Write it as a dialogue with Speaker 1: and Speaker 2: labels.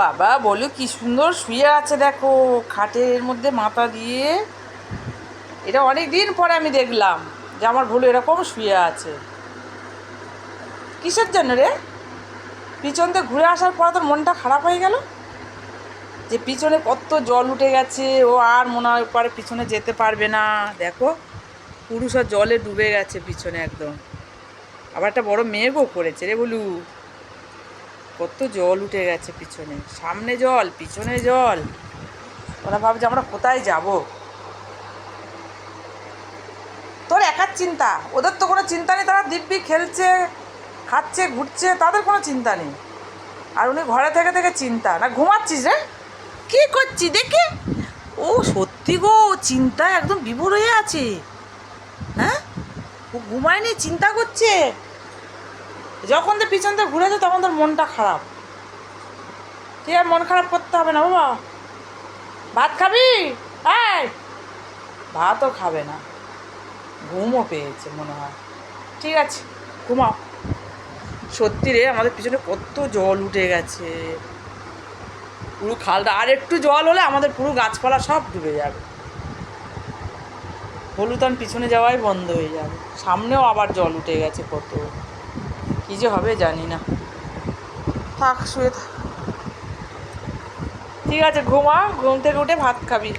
Speaker 1: বাবা বলো কি সুন্দর শুয়ে আছে দেখো, খাটের মধ্যে মাথা দিয়ে। এটা অনেক দিন পরে আমি দেখলাম যে আমার ভুলু এরকম শুয়ে আছে। কিসের জন্য রে? পিছন থেকে ঘুরে আসার পর তোর মনটা খারাপ হয়ে গেল যে পিছনে কত জল উঠে গেছে, ও আর মনে হয় পরে পিছনে যেতে পারবে না। দেখো পুরুষ আর জলে ডুবে গেছে পিছনে একদম। আবার একটা বড় মেঘও করেছে রে বলু, কত জল উঠে গেছে পিছনে, সামনে জল পিছনে জল। ওরা ভাবছে আমরা কোথায় যাব। তোর একার চিন্তা, ওদের তো কোনো চিন্তা নেই, তারা দিব্যি খেলছে খাচ্ছে ঘুরছে, তাদের কোনো চিন্তা নেই। আর উনি ঘরে থেকে থেকে চিন্তা। না ঘুমাচ্ছিস রে? কী করছি দেখি? ও সত্যি গো, চিন্তায় একদম বিভোর হয়ে আছে। হ্যাঁ, ও ঘুমায়নি, চিন্তা করছে। যখন তো পিছন থেকে ঘুরেছে তখন তোর মনটা খারাপ। ঠিক আছে, মন খারাপ করতে হবে না বাবা। ভাত খাবি? হ্যাঁ, ভাতও খাবে না, ঘুমও পেয়েছে মনে হয়। ঠিক আছে, ঘুমাও। সত্যি রে, আমাদের পিছনে কত জল উঠে গেছে, পুরো খালটা। আর একটু জল হলে আমাদের পুরো গাছপালা সব ডুবে যাবে। হলুদান পিছনে যাওয়াই বন্ধ হয়ে যাবে, সামনেও আবার জল উঠে গেছে কত। কী যে হবে জানি না। থাক, শুয়ে থাক। ঠিক আছে, ঘুমা, ঘুম থেকে উঠে ভাত খাবি।